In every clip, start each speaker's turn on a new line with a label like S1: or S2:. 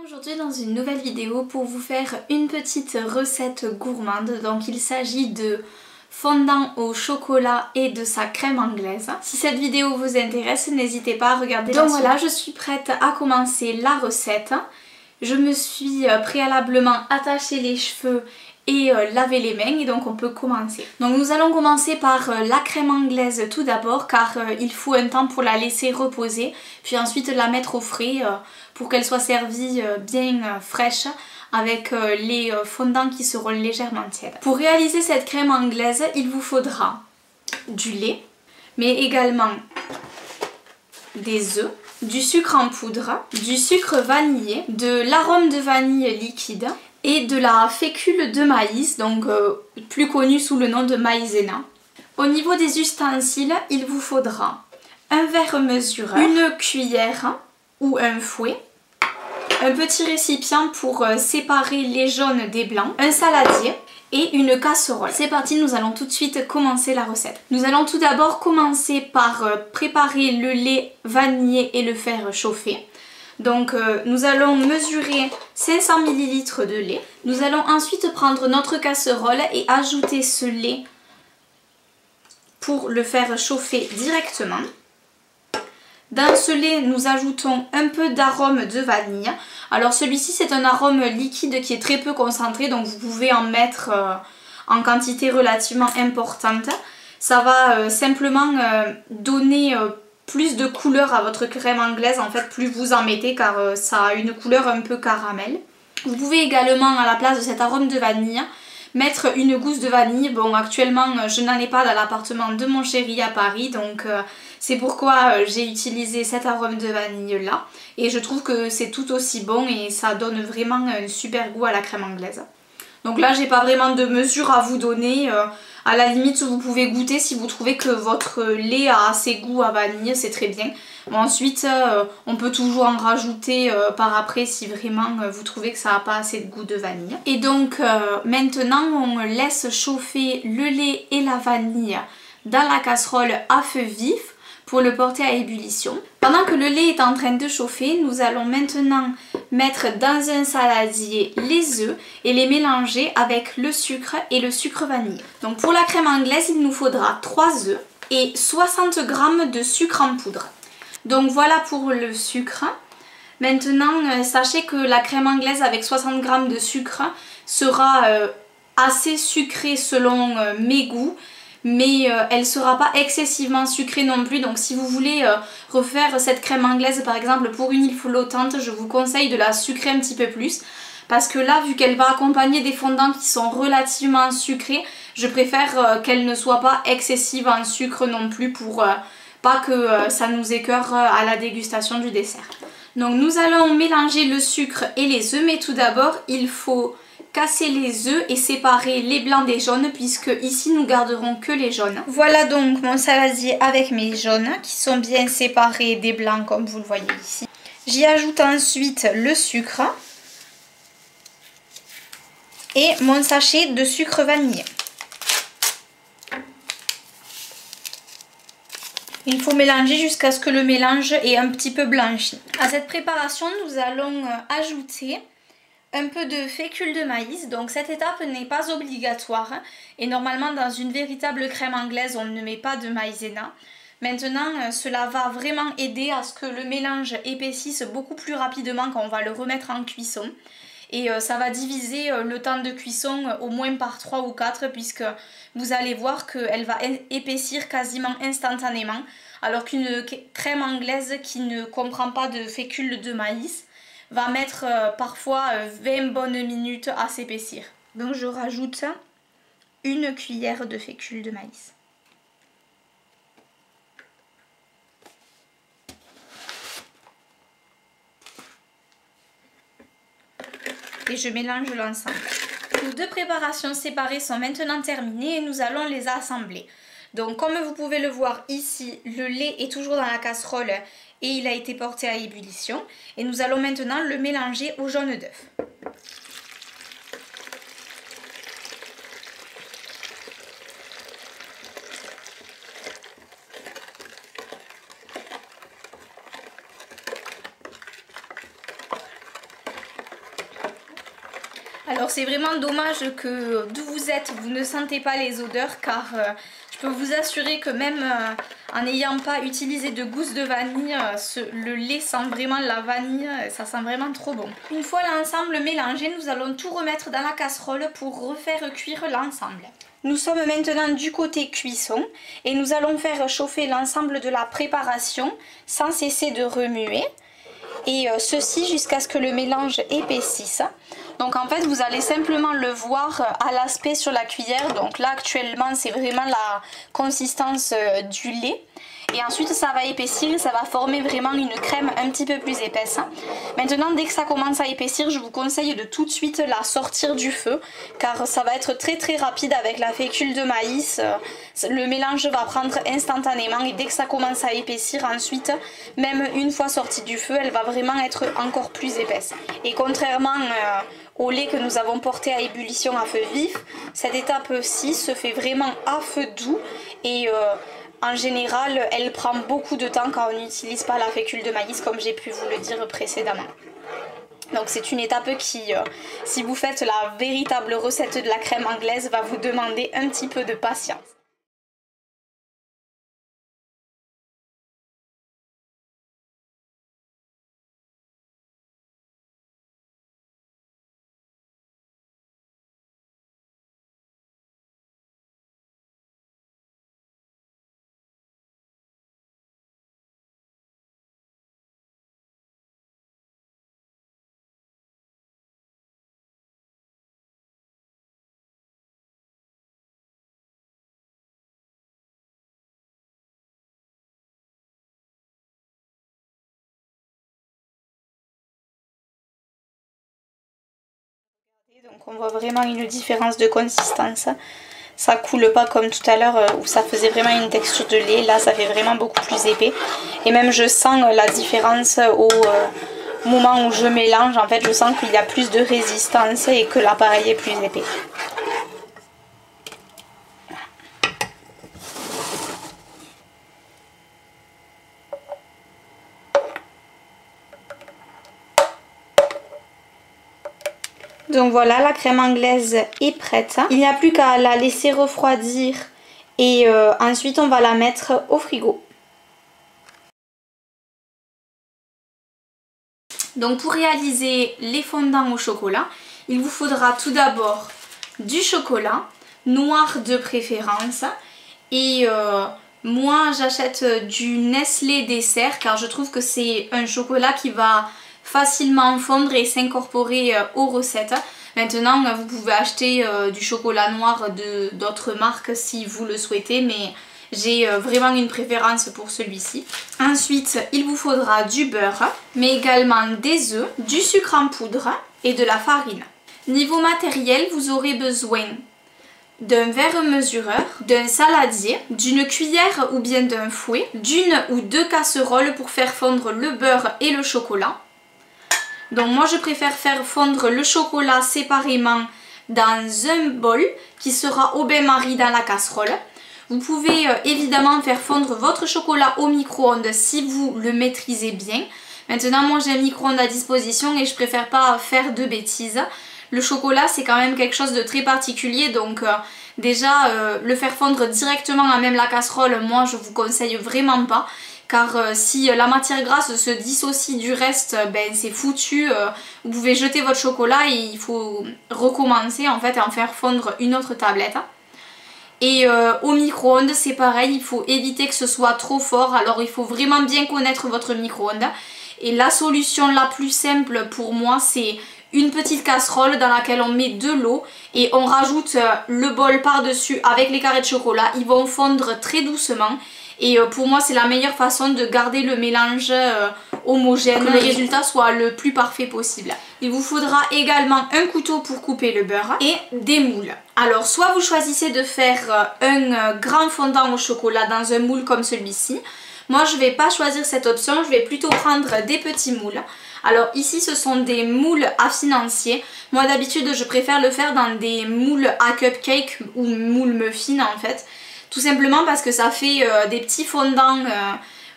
S1: Aujourd'hui dans une nouvelle vidéo pour vous faire une petite recette gourmande. Donc il s'agit de fondant au chocolat et de sa crème anglaise. Si cette vidéo vous intéresse, n'hésitez pas à regarder la suite. Donc voilà, je suis prête à commencer la recette. Je me suis préalablement attaché les cheveux et laver les mains et donc on peut commencer. Donc nous allons commencer par la crème anglaise tout d'abord car il faut un temps pour la laisser reposer puis ensuite la mettre au frais pour qu'elle soit servie bien fraîche avec les fondants qui seront légèrement tièdes. Pour réaliser cette crème anglaise, il vous faudra du lait mais également des œufs, du sucre en poudre, du sucre vanillé, de l'arôme de vanille liquide et de la fécule de maïs, donc plus connue sous le nom de maïzena. Au niveau des ustensiles, il vous faudra un verre mesureur, une cuillère ou un fouet, un petit récipient pour séparer les jaunes des blancs, un saladier et une casserole. C'est parti, nous allons tout de suite commencer la recette. Nous allons tout d'abord commencer par préparer le lait vanillé et le faire chauffer. Donc nous allons mesurer 500 ml de lait. Nous allons ensuite prendre notre casserole et ajouter ce lait pour le faire chauffer directement. Dans ce lait, nous ajoutons un peu d'arôme de vanille. Alors celui-ci c'est un arôme liquide qui est très peu concentré, donc vous pouvez en mettre en quantité relativement importante. Ça va simplement donner plus de couleur à votre crème anglaise, en fait plus vous en mettez car ça a une couleur un peu caramel. Vous pouvez également à la place de cet arôme de vanille mettre une gousse de vanille. Bon, actuellement je n'en ai pas dans l'appartement de mon chéri à Paris, donc c'est pourquoi j'ai utilisé cet arôme de vanille là. Et je trouve que c'est tout aussi bon et ça donne vraiment un super goût à la crème anglaise. Donc là j'ai pas vraiment de mesure à vous donner. À la limite vous pouvez goûter si vous trouvez que votre lait a assez goût à vanille, c'est très bien. Bon, ensuite on peut toujours en rajouter par après si vraiment vous trouvez que ça n'a pas assez de goût de vanille. Et donc maintenant on laisse chauffer le lait et la vanille dans la casserole à feu vif pour le porter à ébullition. Pendant que le lait est en train de chauffer, nous allons maintenant mettre dans un saladier les œufs et les mélanger avec le sucre et le sucre vanillé. Donc pour la crème anglaise, il nous faudra 3 œufs et 60 g de sucre en poudre. Donc voilà pour le sucre. Maintenant, sachez que la crème anglaise avec 60 g de sucre sera assez sucrée selon mes goûts. Mais elle ne sera pas excessivement sucrée non plus, donc si vous voulez refaire cette crème anglaise par exemple pour une île flottante, je vous conseille de la sucrer un petit peu plus parce que là, vu qu'elle va accompagner des fondants qui sont relativement sucrés, je préfère qu'elle ne soit pas excessive en sucre non plus pour pas que ça nous écœure à la dégustation du dessert. Donc nous allons mélanger le sucre et les œufs, mais tout d'abord il faut casser les œufs et séparer les blancs des jaunes puisque ici nous garderons que les jaunes. Voilà donc mon saladier avec mes jaunes qui sont bien séparés des blancs comme vous le voyez ici. J'y ajoute ensuite le sucre et mon sachet de sucre vanillé. Il faut mélanger jusqu'à ce que le mélange ait un petit peu blanchi. À cette préparation, nous allons ajouter un peu de fécule de maïs. Donc cette étape n'est pas obligatoire et normalement dans une véritable crème anglaise, on ne met pas de maïzena. Maintenant, cela va vraiment aider à ce que le mélange épaississe beaucoup plus rapidement quand on va le remettre en cuisson. Et ça va diviser le temps de cuisson au moins par 3 ou 4 puisque vous allez voir qu'elle va épaissir quasiment instantanément alors qu'une crème anglaise qui ne comprend pas de fécule de maïs va mettre parfois 20 bonnes minutes à s'épaissir. Donc je rajoute une cuillère de fécule de maïs. Et je mélange l'ensemble. Nos deux préparations séparées sont maintenant terminées et nous allons les assembler. Donc comme vous pouvez le voir ici, le lait est toujours dans la casserole et il a été porté à ébullition. Et nous allons maintenant le mélanger au jaune d'œuf. Alors c'est vraiment dommage que d'où vous êtes, vous ne sentez pas les odeurs car je peux vous assurer que même en n'ayant pas utilisé de gousse de vanille, le lait sent vraiment la vanille, ça sent vraiment trop bon. Une fois l'ensemble mélangé, nous allons tout remettre dans la casserole pour refaire cuire l'ensemble. Nous sommes maintenant du côté cuisson et nous allons faire chauffer l'ensemble de la préparation sans cesser de remuer. Et ceci jusqu'à ce que le mélange épaississe. Donc en fait vous allez simplement le voir à l'aspect sur la cuillère. Donc là actuellement c'est vraiment la consistance du lait. Et ensuite ça va épaissir et ça va former vraiment une crème un petit peu plus épaisse. Maintenant dès que ça commence à épaissir, je vous conseille de tout de suite la sortir du feu. Car ça va être très rapide avec la fécule de maïs. Le mélange va prendre instantanément et dès que ça commence à épaissir ensuite, même une fois sortie du feu, elle va vraiment être encore plus épaisse. Et contrairement au lait que nous avons porté à ébullition à feu vif, cette étape-ci se fait vraiment à feu doux et en général, elle prend beaucoup de temps quand on n'utilise pas la fécule de maïs comme j'ai pu vous le dire précédemment. Donc c'est une étape qui, si vous faites la véritable recette de la crème anglaise, va vous demander un petit peu de patience. Donc on voit vraiment une différence de consistance. Ça coule pas comme tout à l'heure où ça faisait vraiment une texture de lait. Là ça fait vraiment beaucoup plus épais. Et même je sens la différence au moment où je mélange. En fait je sens qu'il y a plus de résistance et que l'appareil est plus épais. Donc voilà, la crème anglaise est prête. Il n'y a plus qu'à la laisser refroidir et ensuite on va la mettre au frigo. Donc pour réaliser les fondants au chocolat, il vous faudra tout d'abord du chocolat, noir de préférence. Et moi j'achète du Nestlé Dessert car je trouve que c'est un chocolat qui va facilement fondre et s'incorporer aux recettes. Maintenant vous pouvez acheter du chocolat noir d'autres marques si vous le souhaitez, mais j'ai vraiment une préférence pour celui-ci. Ensuite il vous faudra du beurre, mais également des œufs, du sucre en poudre et de la farine. Niveau matériel, vous aurez besoin d'un verre mesureur, d'un saladier, d'une cuillère ou bien d'un fouet, d'une ou deux casseroles pour faire fondre le beurre et le chocolat. Donc moi je préfère faire fondre le chocolat séparément dans un bol qui sera au bain-marie dans la casserole. Vous pouvez évidemment faire fondre votre chocolat au micro-ondes si vous le maîtrisez bien. Maintenant moi j'ai un micro-ondes à disposition et je préfère pas faire de bêtises. Le chocolat c'est quand même quelque chose de très particulier, donc déjà le faire fondre directement à même la casserole, moi je vous conseille vraiment pas. Car si la matière grasse se dissocie du reste, ben c'est foutu, vous pouvez jeter votre chocolat et il faut recommencer en fait à en faire fondre une autre tablette. Et au micro-ondes c'est pareil, il faut éviter que ce soit trop fort, alors il faut vraiment bien connaître votre micro-ondes. Et la solution la plus simple pour moi c'est une petite casserole dans laquelle on met de l'eau et on rajoute le bol par-dessus avec les carrés de chocolat, ils vont fondre très doucement. Et pour moi c'est la meilleure façon de garder le mélange homogène, que le résultat soit le plus parfait possible. Il vous faudra également un couteau pour couper le beurre et des moules. Alors soit vous choisissez de faire un grand fondant au chocolat dans un moule comme celui-ci. Moi je ne vais pas choisir cette option, je vais plutôt prendre des petits moules. Alors ici ce sont des moules à financier. Moi d'habitude je préfère le faire dans des moules à cupcake ou moules muffins en fait. Tout simplement parce que ça fait des petits fondants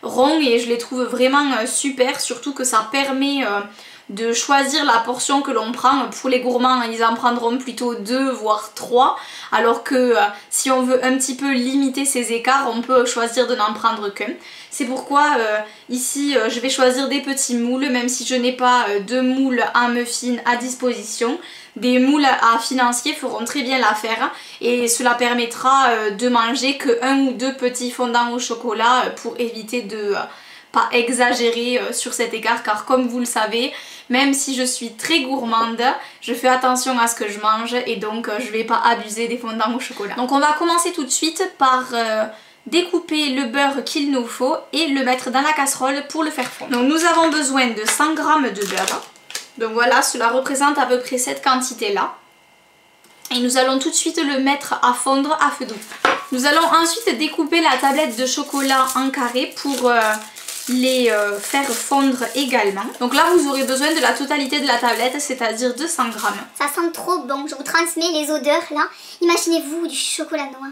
S1: ronds et je les trouve vraiment super, surtout que ça permet de choisir la portion que l'on prend. Pour les gourmands, ils en prendront plutôt 2 voire 3, alors que si on veut un petit peu limiter ces écarts, on peut choisir de n'en prendre qu'un. C'est pourquoi ici je vais choisir des petits moules, même si je n'ai pas de moules à muffins à disposition. Des moules à financier feront très bien l'affaire et cela permettra de manger que 1 ou 2 petits fondants au chocolat pour éviter de pas exagérer sur cet écart, car comme vous le savez, même si je suis très gourmande, je fais attention à ce que je mange et donc je vais pas abuser des fondants au chocolat. Donc on va commencer tout de suite par découper le beurre qu'il nous faut et le mettre dans la casserole pour le faire fondre. Donc nous avons besoin de 100 g de beurre. Donc voilà, cela représente à peu près cette quantité là. Et nous allons tout de suite le mettre à fondre à feu doux. Nous allons ensuite découper la tablette de chocolat en carré pour les faire fondre également. Donc là vous aurez besoin de la totalité de la tablette, c'est-à-dire 200 g.
S2: Ça sent trop bon, je vous transmets les odeurs là. Imaginez-vous du chocolat noir.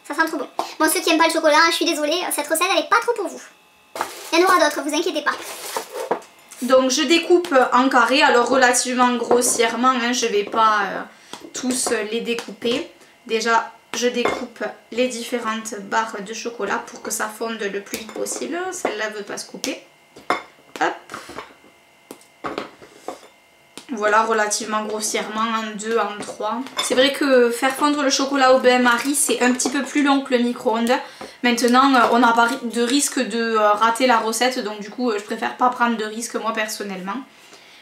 S2: Ça sent trop bon. Bon, ceux qui n'aiment pas le chocolat, je suis désolée, cette recette elle est pas trop pour vous. Il y en aura d'autres, vous inquiétez pas.
S1: Donc je découpe en carré, alors relativement grossièrement, hein, je ne vais pas tous les découper. Déjà je découpe les différentes barres de chocolat pour que ça fonde le plus vite possible. Celle-là ne veut pas se couper. Hop. Voilà, relativement grossièrement, en 2, en 3. C'est vrai que faire fondre le chocolat au bain-marie, c'est un petit peu plus long que le micro-ondes. Maintenant, on n'a pas de risque de rater la recette, donc du coup, je préfère pas prendre de risque moi personnellement.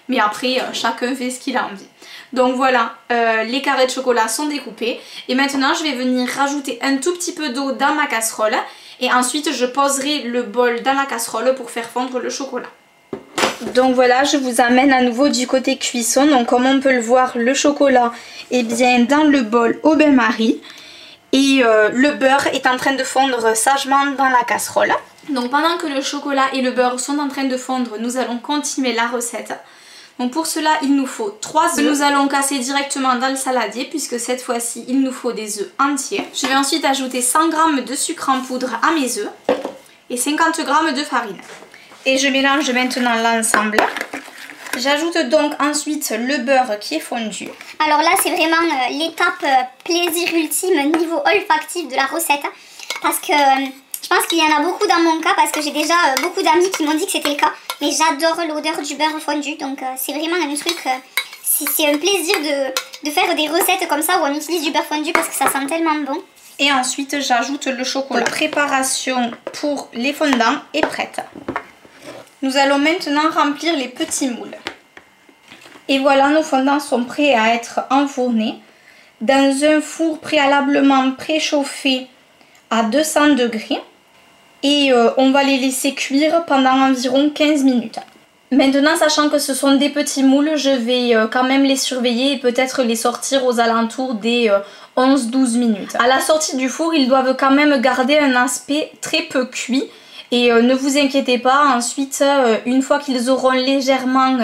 S1: Mais après, chacun fait ce qu'il a envie. Donc voilà, les carrés de chocolat sont découpés. Et maintenant, je vais venir rajouter un tout petit peu d'eau dans ma casserole. Et ensuite, je poserai le bol dans la casserole pour faire fondre le chocolat. Donc voilà, je vous amène à nouveau du côté cuisson. Donc comme on peut le voir, le chocolat est bien dans le bol au bain-marie. Et le beurre est en train de fondre sagement dans la casserole. Donc pendant que le chocolat et le beurre sont en train de fondre, nous allons continuer la recette. Donc pour cela, il nous faut 3 œufs. Nous allons casser directement dans le saladier puisque cette fois-ci, il nous faut des œufs entiers. Je vais ensuite ajouter 100 g de sucre en poudre à mes œufs et 50 g de farine. Et je mélange maintenant l'ensemble. J'ajoute donc ensuite le beurre qui est fondu.
S2: Alors là, c'est vraiment l'étape plaisir ultime niveau olfactif de la recette. Parce que je pense qu'il y en a beaucoup dans mon cas, parce que j'ai déjà beaucoup d'amis qui m'ont dit que c'était le cas. Mais j'adore l'odeur du beurre fondu, donc c'est vraiment un truc... c'est un plaisir de faire des recettes comme ça où on utilise du beurre fondu parce que ça sent tellement bon.
S1: Et ensuite, j'ajoute le chocolat. La préparation pour les fondants est prête. Nous allons maintenant remplir les petits moules. Et voilà, nos fondants sont prêts à être enfournés dans un four préalablement préchauffé à 200 degrés. Et on va les laisser cuire pendant environ 15 minutes. Maintenant, sachant que ce sont des petits moules, je vais quand même les surveiller et peut-être les sortir aux alentours des 11-12 minutes. À la sortie du four, ils doivent quand même garder un aspect très peu cuit. Et ne vous inquiétez pas, ensuite, une fois qu'ils auront légèrement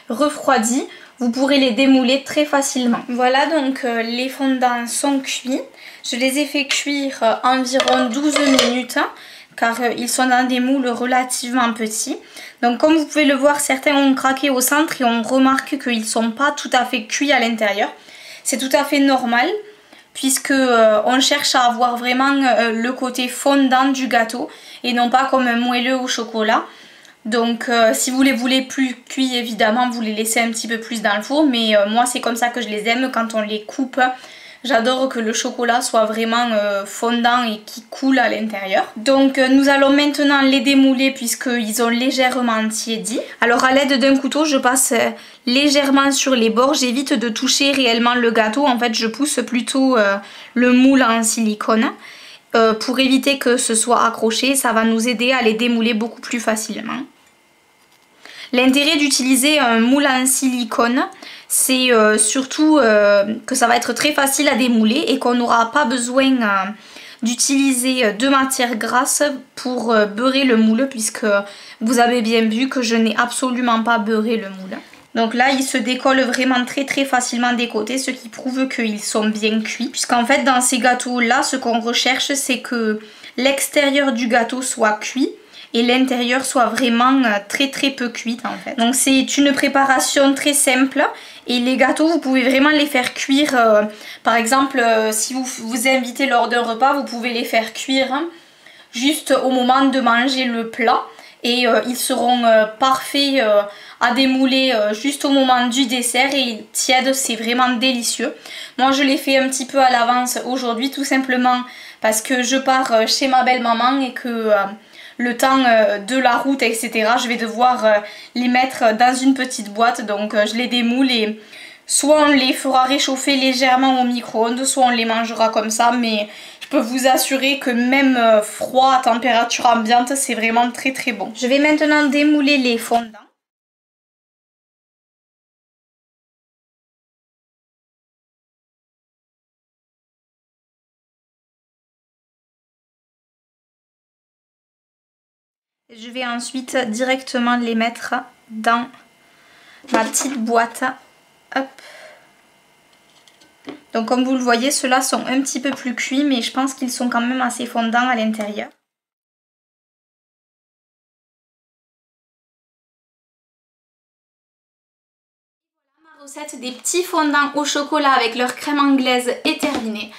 S1: refroidi, vous pourrez les démouler très facilement. Voilà, donc les fondants sont cuits. Je les ai fait cuire environ 12 minutes, car ils sont dans des moules relativement petits. Donc comme vous pouvez le voir, certains ont craqué au centre et on remarque qu'ils ne sont pas tout à fait cuits à l'intérieur. C'est tout à fait normal, puisque on cherche à avoir vraiment le côté fondant du gâteau et non pas comme un moelleux au chocolat. Donc si vous les voulez plus cuits, évidemment vous les laissez un petit peu plus dans le four, mais moi c'est comme ça que je les aime quand on les coupe. J'adore que le chocolat soit vraiment fondant et qui coule à l'intérieur. Donc nous allons maintenant les démouler puisqu'ils ont légèrement tiédi. Alors à l'aide d'un couteau, je passe légèrement sur les bords. J'évite de toucher réellement le gâteau. En fait, je pousse plutôt le moule en silicone pour éviter que ce soit accroché. Ça va nous aider à les démouler beaucoup plus facilement. L'intérêt d'utiliser un moule en silicone, c'est surtout que ça va être très facile à démouler et qu'on n'aura pas besoin d'utiliser de matière grasse pour beurrer le moule, puisque vous avez bien vu que je n'ai absolument pas beurré le moule. Donc là, il se décolle vraiment très facilement des côtés, ce qui prouve qu'ils sont bien cuits. Puisqu'en fait, dans ces gâteaux-là, ce qu'on recherche, c'est que l'extérieur du gâteau soit cuit et l'intérieur soit vraiment très peu cuite en fait. Donc c'est une préparation très simple et les gâteaux vous pouvez vraiment les faire cuire. Par exemple si vous vous invitez lors d'un repas, vous pouvez les faire cuire juste au moment de manger le plat. Et ils seront parfaits à démouler juste au moment du dessert et tièdes, c'est vraiment délicieux. Moi je l'ai fait un petit peu à l'avance aujourd'hui tout simplement parce que je pars chez ma belle-maman et que le temps de la route etc. je vais devoir les mettre dans une petite boîte, donc je les démoule et soit on les fera réchauffer légèrement au micro-ondes, soit on les mangera comme ça, mais je peux vous assurer que même froid à température ambiante, c'est vraiment très bon. Je vais maintenant démouler les fondants. Je vais ensuite directement les mettre dans ma petite boîte. Hop. Donc comme vous le voyez, ceux-là sont un petit peu plus cuits, mais je pense qu'ils sont quand même assez fondants à l'intérieur. Voilà, ma recette des petits fondants au chocolat avec leur crème anglaise est terminée.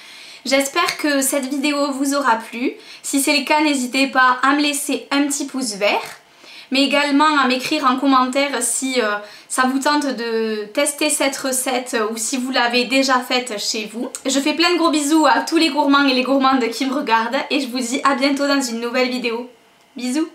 S1: J'espère que cette vidéo vous aura plu. Si c'est le cas, n'hésitez pas à me laisser un petit pouce vert, mais également à m'écrire en commentaire si ça vous tente de tester cette recette ou si vous l'avez déjà faite chez vous. Je fais plein de gros bisous à tous les gourmands et les gourmandes qui me regardent et je vous dis à bientôt dans une nouvelle vidéo. Bisous!